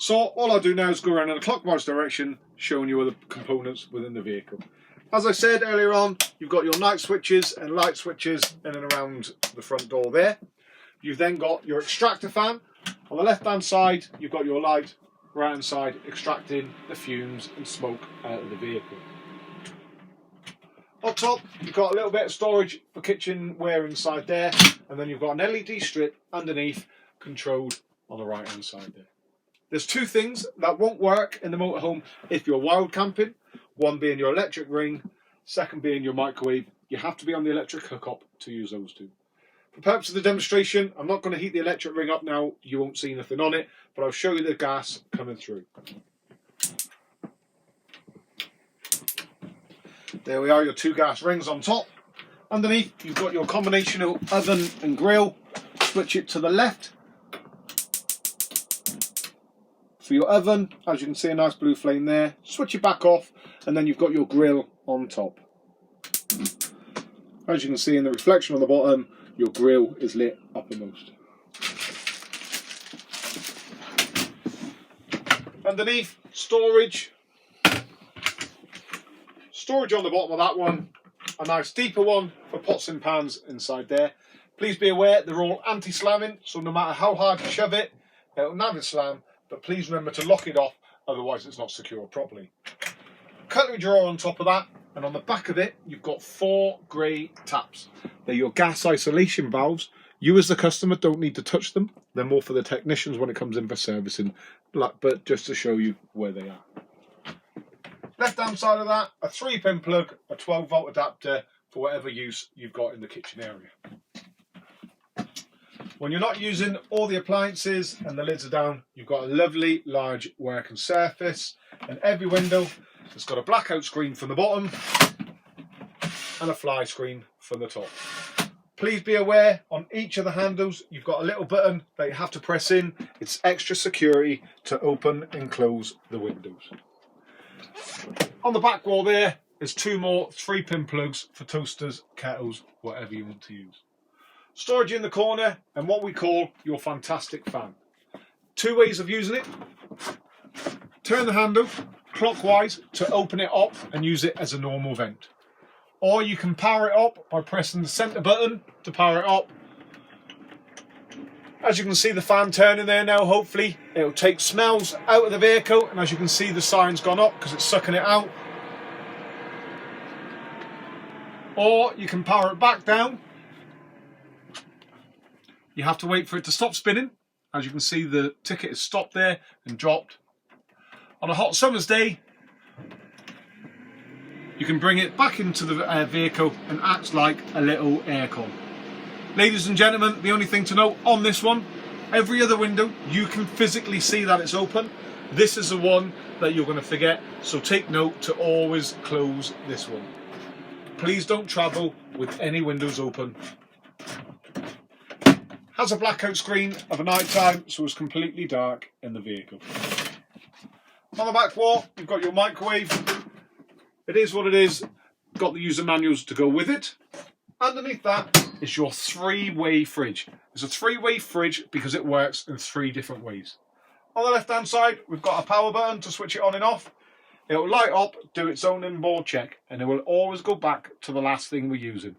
So all I'll do now is go around in a clockwise direction, showing you other components within the vehicle. As I said earlier on, you've got your night switches and light switches in and around the front door there. You've then got your extractor fan. On the left hand side, you've got your light, right hand side extracting the fumes and smoke out of the vehicle. On top, you've got a little bit of storage for kitchenware inside there, and then you've got an LED strip underneath, controlled on the right hand side there. There's two things that won't work in the motorhome if you're wild camping. One being your electric ring, second being your microwave. You have to be on the electric hookup to use those two. For purpose of the demonstration, I'm not going to heat the electric ring up now. You won't see nothing on it, but I'll show you the gas coming through. There we are, your two gas rings on top. Underneath, you've got your combination of oven and grill. Switch it to the left. For your oven, as you can see, a nice blue flame there. Switch it back off, and then you've got your grill on top. As you can see in the reflection on the bottom, your grill is lit uppermost. Underneath, storage. Storage on the bottom of that one. A nice deeper one for pots and pans inside there. Please be aware they're all anti-slamming, so no matter how hard you shove it, it'll never slam. But please remember to lock it off, otherwise it's not secure properly. Cutlery drawer on top of that, and on the back of it, you've got 4 grey taps. They're your gas isolation valves. You as the customer don't need to touch them. They're more for the technicians when it comes in for servicing, but just to show you where they are. Left hand side of that, a 3-pin plug, a 12-volt adapter for whatever use you've got in the kitchen area. When you're not using all the appliances and the lids are down, you've got a lovely large working surface, and every window has got a blackout screen from the bottom and a fly screen from the top. Please be aware, on each of the handles you've got a little button that you have to press in. It's extra security to open and close the windows. On the back wall there is 2 more 3-pin plugs for toasters, kettles, whatever you want to use. Storage in the corner, and what we call your fantastic fan. 2 ways of using it. Turn the handle clockwise to open it up and use it as a normal vent. Or you can power it up by pressing the centre button to power it up. As you can see the fan turning there now, hopefully it'll take smells out of the vehicle, and as you can see the sign's gone up because it's sucking it out. Or you can power it back down. You have to wait for it to stop spinning. As you can see, the ticket is stopped there and dropped. On a hot summer's day, you can bring it back into the vehicle and act like a little aircon. Ladies and gentlemen, the only thing to note on this one, every other window you can physically see that it's open. This is the one that you're going to forget, so take note to always close this one. Please don't travel with any windows open. Has a blackout screen of a night time, so it's completely dark in the vehicle. On the back wall, you've got your microwave. It is what it is. Got the user manuals to go with it. Underneath that is your 3-way fridge. It's a 3-way fridge because it works in 3 different ways. On the left hand side, we've got a power button to switch it on and off. It will light up, do its own inboard check, and it will always go back to the last thing we're using.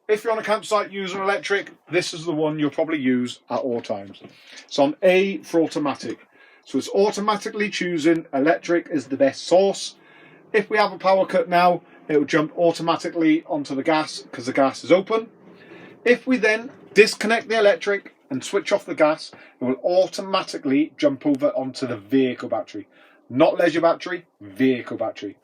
If you're on a campsite using electric, this is the one you'll probably use at all times. It's on A for automatic. So it's automatically choosing electric is the best source. If we have a power cut now, it will jump automatically onto the gas because the gas is open. If we then disconnect the electric and switch off the gas, it will automatically jump over onto the vehicle battery. Not leisure battery, vehicle battery.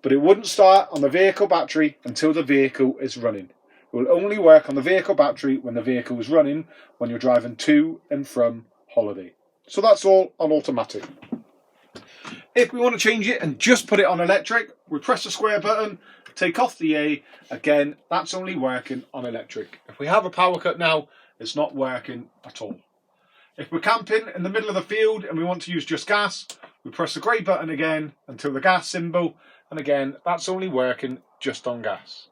But it wouldn't start on the vehicle battery until the vehicle is running. It will only work on the vehicle battery when the vehicle is running, when you're driving to and from holiday. So that's all on automatic. If we want to change it and just put it on electric, we press the square button, take off the A. Again, that's only working on electric. If we have a power cut now, it's not working at all. If we're camping in the middle of the field and we want to use just gas, we press the grey button again until the gas symbol, and again, that's only working just on gas.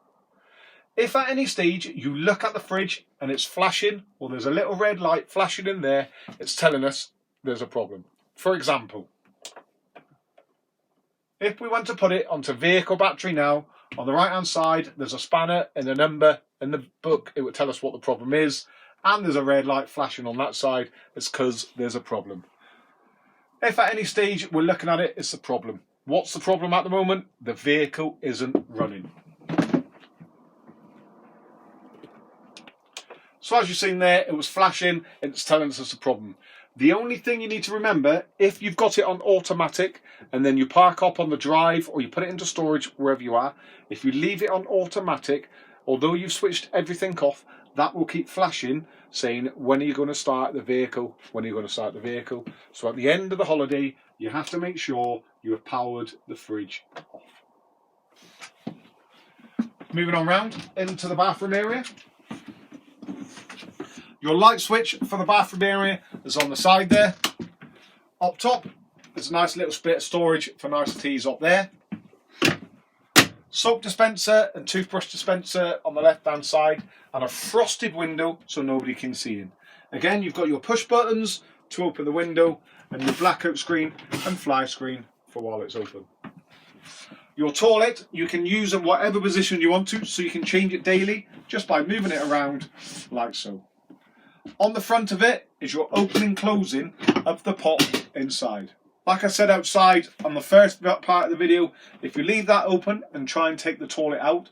If at any stage you look at the fridge and it's flashing, or there's a little red light flashing in there, it's telling us there's a problem. for example, if we want to put it onto vehicle battery now, on the right hand side there's a spanner and a number. In the book it would tell us what the problem is, and there's a red light flashing on that side. It's because there's a problem. If at any stage we're looking at it, it's a problem. What's the problem at the moment? The vehicle isn't running. So as you've seen there, it was flashing, it's telling us it's a problem. The only thing you need to remember, if you've got it on automatic and then you park up on the drive or you put it into storage wherever you are, if you leave it on automatic, although you've switched everything off, that will keep flashing saying, when are you going to start the vehicle? When are you going to start the vehicle? So at the end of the holiday, you have to make sure you have powered the fridge off. Moving on round into the bathroom area. Your light switch for the bathroom area is on the side there. Up top, there's a nice little bit of storage for niceties up there. Soap dispenser and toothbrush dispenser on the left hand side, and a frosted window so nobody can see in. Again, you've got your push buttons to open the window and your blackout screen and fly screen for while it's open. Your toilet, you can use in whatever position you want to, so you can change it daily just by moving it around like so. On the front of it is your opening and closing of the pot inside. Like I said outside on the first part of the video, if you leave that open and try and take the toilet out,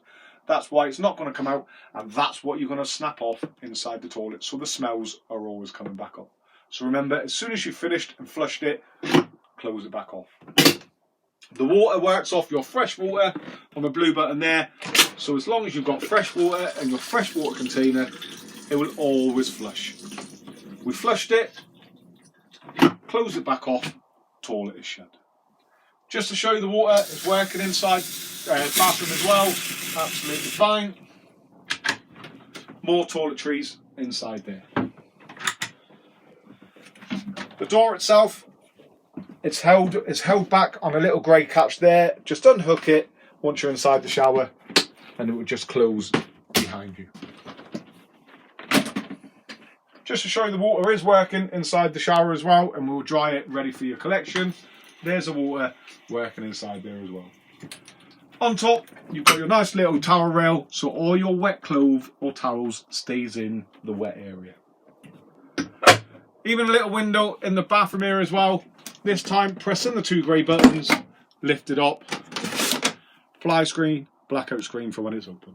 that's why it's not going to come out, and that's what you're going to snap off inside the toilet, so the smells are always coming back up. So remember, as soon as you've finished and flushed it, close it back off. The water works off your fresh water on the blue button there, so as long as you've got fresh water and your fresh water container, it will always flush. We flushed it, close it back off, toilet is shut. Just to show you the water is working inside bathroom as well, absolutely fine. More toiletries inside there. The door itself, it's held back on a little grey catch there. Just unhook it once you're inside the shower and it will just close behind you. Just to show you the water is working inside the shower as well, and we'll dry it ready for your collection. There's the water working inside there as well. On top, you've got your nice little towel rail, so all your wet clothes or towels stays in the wet area. Even a little window in the bathroom area as well. This time, pressing the two grey buttons, lift it up, fly screen, blackout screen for when it's open.